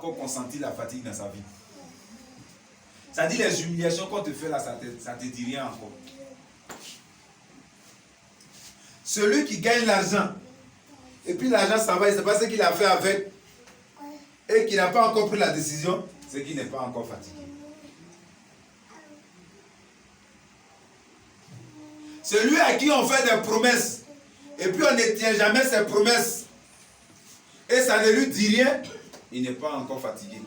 encore consenti la fatigue dans sa vie. Ça dit les humiliations qu'on te fait là, ça te dit rien encore. Celui qui gagne l'argent, et puis l'argent s'en va, il ne sait pas ce qu'il a fait avec, et qui n'a pas encore pris la décision, c'est qu'il n'est pas encore fatigué. Celui à qui on fait des promesses, et puis on ne tient jamais ses promesses, et ça ne lui dit rien, il n'est pas encore fatigué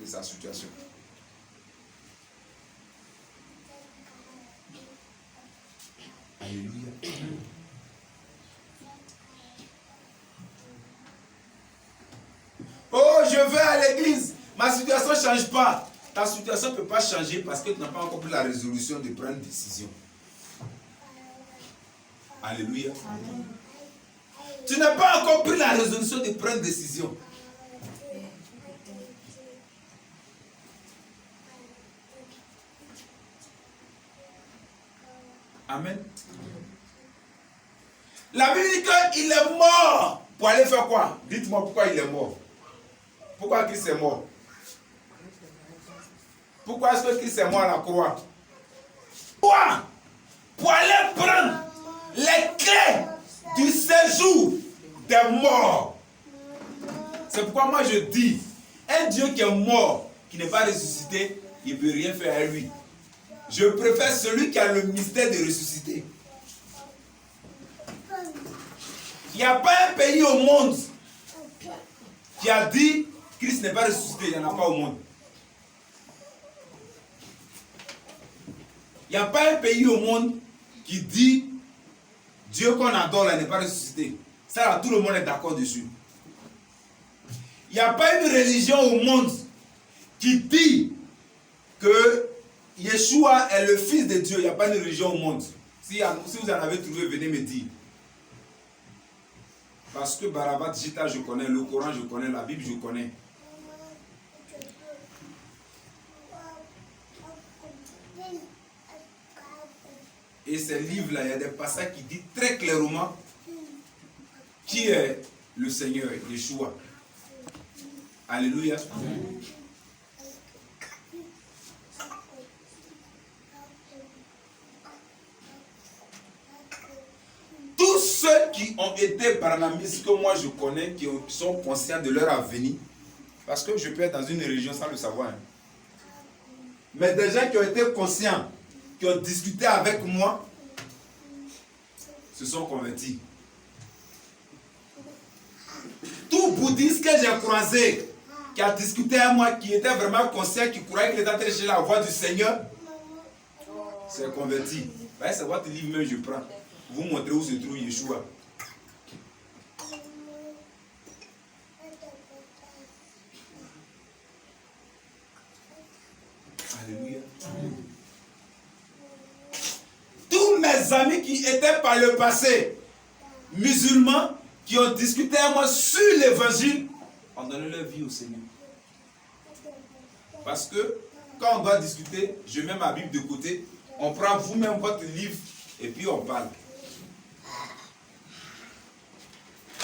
de sa situation. Alléluia. Oh, je vais à l'église, ma situation ne change pas. Ta situation ne peut pas changer parce que tu n'as pas encore pris la résolution de prendre une décision. Alléluia. Amen. Tu n'as pas encore pris la résolution de prendre une décision. Amen. La Bible dit qu'il est mort pour aller faire quoi? Dites-moi pourquoi il est mort. Pourquoi Christ est mort? Pourquoi est-ce que Christ est mort à la croix? Pourquoi? Pour aller prendre les clés du séjour des morts. C'est pourquoi moi je dis, un Dieu qui est mort, qui n'est pas ressuscité, il ne peut rien faire à lui. Je préfère celui qui a le mystère de ressusciter. Il n'y a pas un pays au monde qui a dit Christ n'est pas ressuscité, il n'y en a pas au monde. Il n'y a pas un pays au monde qui dit Dieu qu'on adore là n'est pas ressuscité. Ça là, tout le monde est d'accord dessus. Il n'y a pas une religion au monde qui dit que Yeshua est le fils de Dieu. Il n'y a pas une religion au monde. Si vous en avez trouvé, venez me dire. Parce que Barabat, Gita, je connais, le Coran, je connais, la Bible, je connais. Et ces livres-là, il y a des passages qui disent très clairement qui est le Seigneur, Yeshua. Alléluia. Amen. Tous ceux qui ont été barnamistes que moi je connais, qui sont conscients de leur avenir, parce que je peux être dans une région sans le savoir. Hein. Mais des gens qui ont été conscients, qui ont discuté avec moi, se sont convertis. Tout bouddhiste que j'ai croisé, qui a discuté avec moi, qui était vraiment conscient, qui croyait qu'il était en train de chercher la voix du Seigneur, s'est converti. C'est votre livre même je prends. Vous montrez où se trouve Yeshua. Alléluia. Tous mes amis qui étaient par le passé musulmans, qui ont discuté avec moi sur l'évangile, ont donné leur vie au Seigneur. Parce que quand on doit discuter, je mets ma Bible de côté, on prend vous-même votre livre et puis on parle.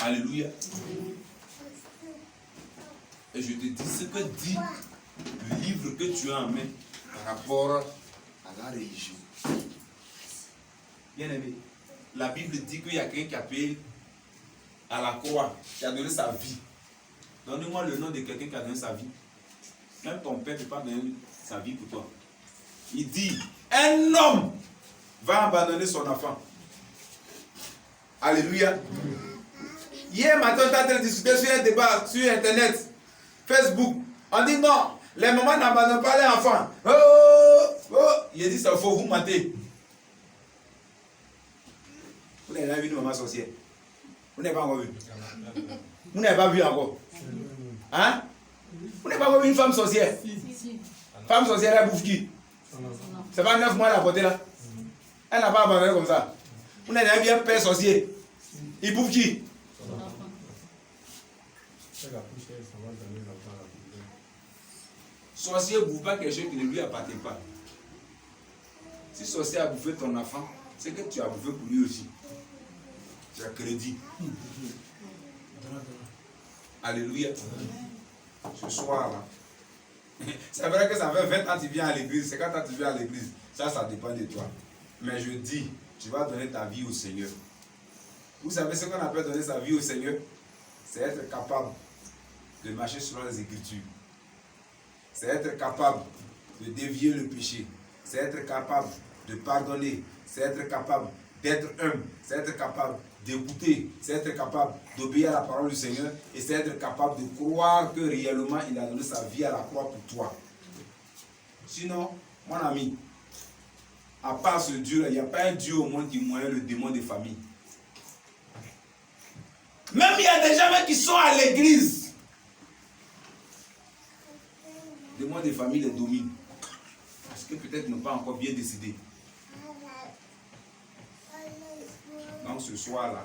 Alléluia. Et je te dis ce que dit le livre que tu as en main par rapport à la religion. Bien aimé, la Bible dit qu'il y a quelqu'un qui a payé à la croix, qui a donné sa vie. Donnez-moi le nom de quelqu'un qui a donné sa vie. Même ton père ne peut pas donner sa vie pour toi. Il dit, un homme va abandonner son enfant. Alléluia. Hier matin, on est en train de discuter sur un débat sur Internet, Facebook. On dit non, les mamans n'abandonnent pas les enfants. Il a dit ça, il faut vous mater. Vous n'avez pas vu une maman sorcière? Vous n'avez pas encore vu? Vous n'avez pas vu encore? Hein? Vous n'avez pas encore vu une femme sorcière? Femme sorcière, elle bouffe qui? C'est pas 9 mois à la portée là? Elle n'a pas abandonné comme ça. Vous n'avez pas vu un père sorcier? Il bouffe qui? Sorcier ne bouffe pas quelque chose qui ne lui appartient pas. Si sorcier a bouffé ton enfant, c'est que tu as bouffé pour lui aussi. Tu as crédit. Alléluia. Ce soir-là, c'est vrai que ça fait 20 ans que tu viens à l'église, 50 ans que tu viens à l'église. Ça dépend de toi. Mais je dis, tu vas donner ta vie au Seigneur. Vous savez ce qu'on appelle donner sa vie au Seigneur? C'est être capable de marcher selon les Écritures. C'est être capable de dévier le péché. C'est être capable de pardonner. C'est être capable d'être humble. C'est être capable d'écouter. C'est être capable d'obéir à la parole du Seigneur. Et c'est être capable de croire que réellement il a donné sa vie à la croix pour toi. Sinon, mon ami, à part ce Dieu-là, il n'y a pas un Dieu au monde qui moyen le démon des familles. Même il y a des gens qui sont à l'église. Le démon des familles les domine. Parce que peut-être ils n'ont pas encore bien décidé. Donc ce soir-là,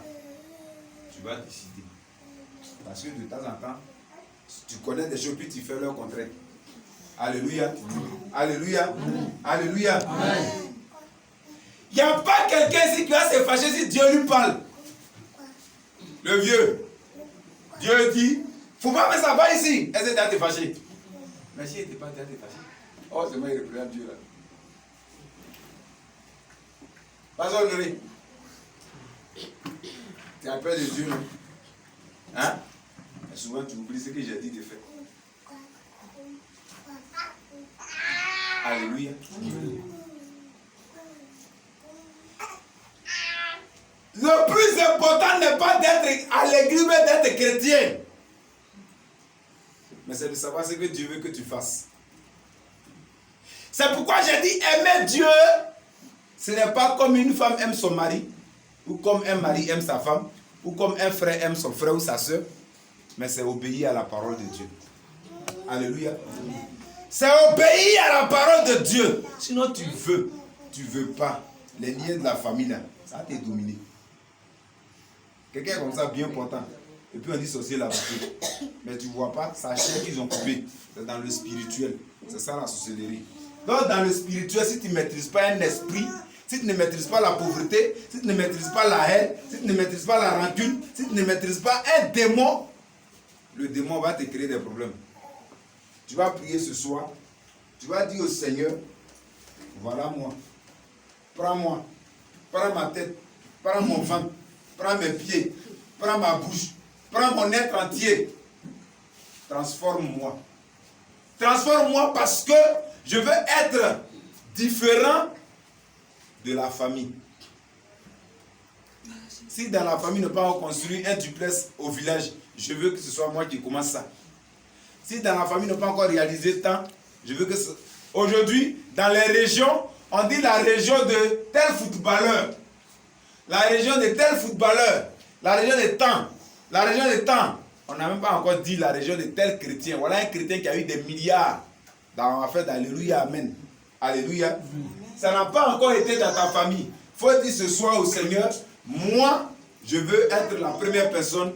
tu vas décider. Parce que de temps en temps, tu connais des choses puis tu fais leur contraire. Alléluia. Alléluia. Alléluia. Il n'y a pas quelqu'un ici qui va se fâcher si Dieu lui parle. Le vieux. Dieu dit, il ne faut pas mettre ça va ici. Est-ce que tu as été fâché? Mais si il n'était pas fâché. Oh, c'est moi qui représente Dieu là. Pasteur Honoré. Tu as peur de Dieu, non? Hein? Mais souvent tu oublies ce que j'ai dit de faire. Alléluia. Le plus important n'est pas d'être à l'église, mais d'être chrétien. Mais c'est de savoir ce que Dieu veut que tu fasses. C'est pourquoi j'ai dit aimer Dieu, ce n'est pas comme une femme aime son mari, ou comme un mari aime sa femme, ou comme un frère aime son frère ou sa soeur, mais c'est obéir à la parole de Dieu. Alléluia. C'est obéir à la parole de Dieu. Sinon tu veux pas. Les liens de la famille là, ça va te dominer. Quelqu'un comme ça bien portant. Et puis on dit sorcier là-bas. Mais tu vois pas, sa chair qu'ils ont coupée. C'est dans le spirituel. C'est ça la sorcellerie. Donc dans le spirituel, si tu ne maîtrises pas un esprit, si tu ne maîtrises pas la pauvreté, si tu ne maîtrises pas la haine, si tu ne maîtrises pas la rancune, si tu ne maîtrises pas un démon, le démon va te créer des problèmes. Tu vas prier ce soir. Tu vas dire au Seigneur, voilà moi. Prends-moi. Prends ma tête. Prends mon ventre. Prends mes pieds. Prends ma bouche. Prends mon être entier. Transforme-moi. Transforme-moi parce que je veux être différent de la famille. Si dans la famille, ne pas construire un duplex au village, je veux que ce soit moi qui commence ça. Si dans la famille, ne pas encore réaliser tant, je veux que ce... Aujourd'hui, dans les régions, on dit la région de tel footballeur. La région de tel footballeur. La région de tant. La région de tant. On n'a même pas encore dit la région de tel chrétien. Voilà un chrétien qui a eu des milliards. On va faire d'Alléluia, Amen. Alléluia. Ça n'a pas encore été dans ta famille. Il faut dire ce soir au Seigneur, moi, je veux être la première personne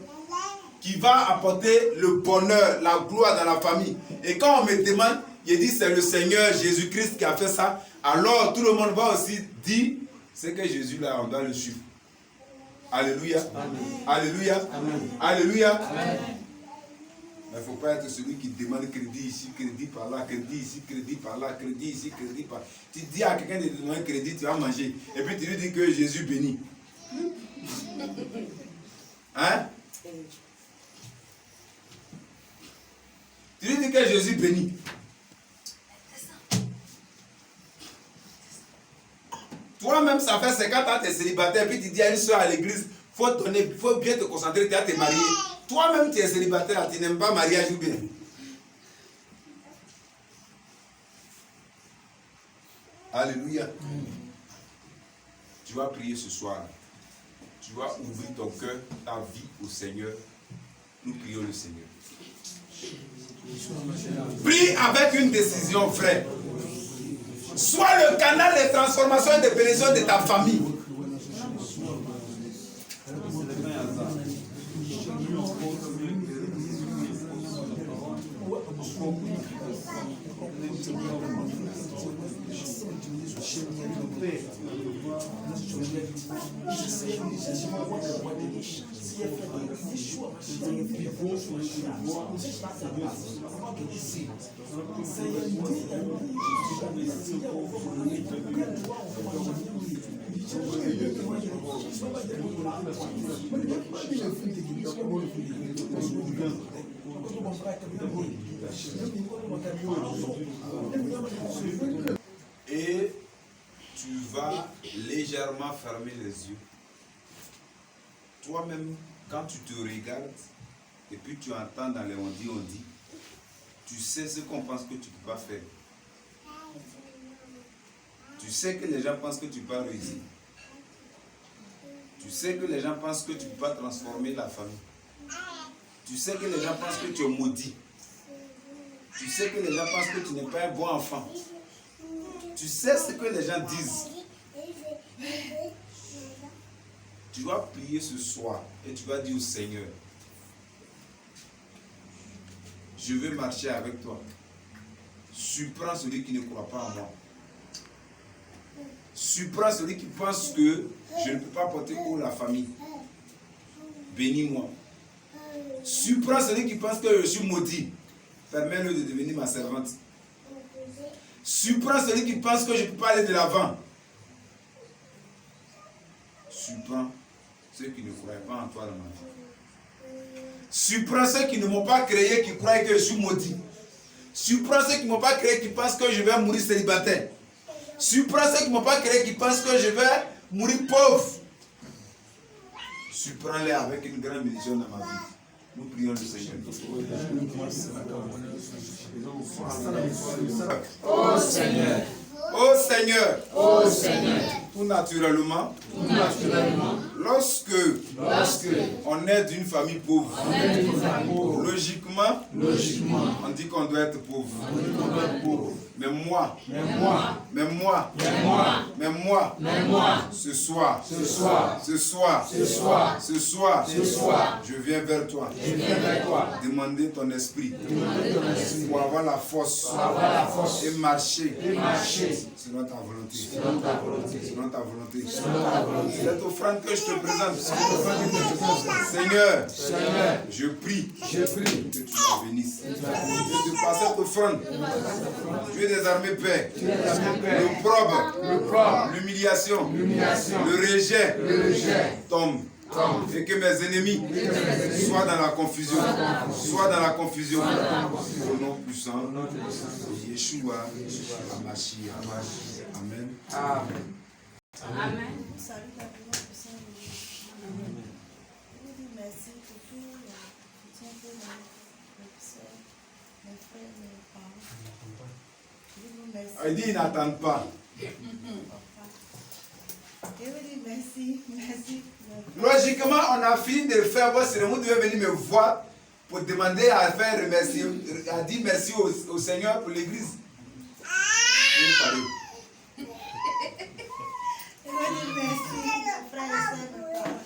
qui va apporter le bonheur, la gloire dans la famille. Et quand on me demande, je dis c'est le Seigneur Jésus-Christ qui a fait ça, alors tout le monde va aussi dire, c'est que Jésus là, on doit le suivre. Alléluia. Amen. Alléluia. Amen. Alléluia. Amen. Mais il ne faut pas être celui qui demande crédit ici, crédit par là, crédit ici, crédit par là, crédit ici, crédit par là. Tu dis à quelqu'un de te donner un crédit, tu vas manger. Et puis tu lui dis que Jésus bénit. Hein? Tu lui dis que Jésus bénit. Toi-même, ça fait 50 ans que tu es célibataire, puis tu dis à une soeur à l'église, il faut bien te concentrer, tu vas te marier. Toi-même, tu es célibataire, tu n'aimes pas mariage ou bien. Alléluia. Tu vas prier ce soir. Tu vas ouvrir ton cœur, ta vie au Seigneur. Nous prions le Seigneur. Prie avec une décision, frère. Sois le canal de transformation et de bénédiction de ta famille. Et tu vas légèrement fermer les yeux. Toi-même, quand tu te regardes et puis tu entends dans les on dit, tu sais ce qu'on pense que tu ne peux pas faire. Tu sais que les gens pensent que tu ne peux pas réussir. Tu sais que les gens pensent que tu ne peux pas transformer la famille. Tu sais que les gens pensent que tu es maudit. Tu sais que les gens pensent que tu n'es pas un bon enfant. Tu sais ce que les gens disent. Tu vas prier ce soir et tu vas dire au Seigneur, je veux marcher avec toi. Surprends celui qui ne croit pas en moi. Surprends celui qui pense que je ne peux pas porter haut la famille. Bénis-moi. Surprends celui qui pense que je suis maudit. Permets-le de devenir ma servante. Surprends celui qui pense que je ne peux pas aller de l'avant. Surprends ceux qui ne croient pas en toi dans ma vie. Surprends ceux qui ne m'ont pas créé, qui croient que je suis maudit. Surprends ceux qui ne m'ont pas créé, qui pensent que je vais mourir célibataire. Surprends ceux qui ne m'ont pas créé, qui pensent que je vais mourir pauvre. Surprends-les avec une grande bénédiction dans ma vie. Nous prions le Seigneur. Ô Seigneur, Ô Seigneur, ô Seigneur, tout naturellement, lorsque on est d'une famille pauvre, logiquement, on dit qu'on doit être pauvre. Mais moi, ce soir, je viens vers toi, demander ton esprit pour avoir la force et marcher selon ta volonté. Selon ta volonté. Cette offrande que je te présente, Seigneur, je prie que tu la bénisses. Et par cette offrande, Dieu des armées paix, l'opprobre, l'humiliation, le rejet tombe. Et que mes ennemis soient dans la confusion. Au nom puissant de Yeshua HaMashiach. Amen. Amen. Salut la gloire au Saint. Amen. Je vous dis merci pour tout le soutien que mes soeurs, mes frères, mes parents. Je vous remercie. Il dit, ils n'attendent pas. Je vous dis merci, merci. Logiquement, on a fini de faire votre cérémonie. Vous devez venir me voir pour demander à faire remercier, à dire merci au Seigneur pour l'église. Je vous dis merci, frères et sœurs, mes parents.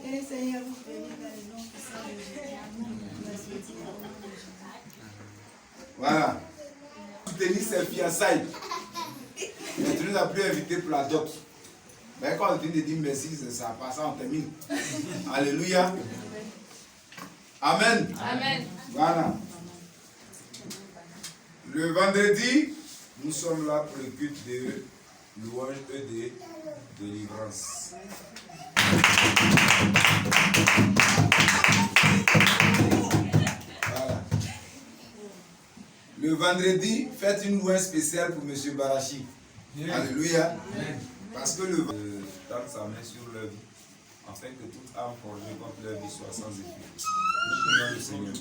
Et le Seigneur vous bénisse dans le nom puissant de Jésus. Merci. Voilà. Tenir ses fiançailles. Mais tu nous as plus invités pour la dot. Mais quand on vient de dire merci, ça passe, on termine. Alléluia. Amen. Amen. Voilà. Le vendredi, nous sommes là pour le culte de louange et de délivrance. Voilà. Le vendredi, faites une louange spéciale pour M. Barachi. Alléluia. Parce que le tente sa main sur leur vie, afin que toute âme forgée contre leur vie soit sans effet. Prions le Seigneur.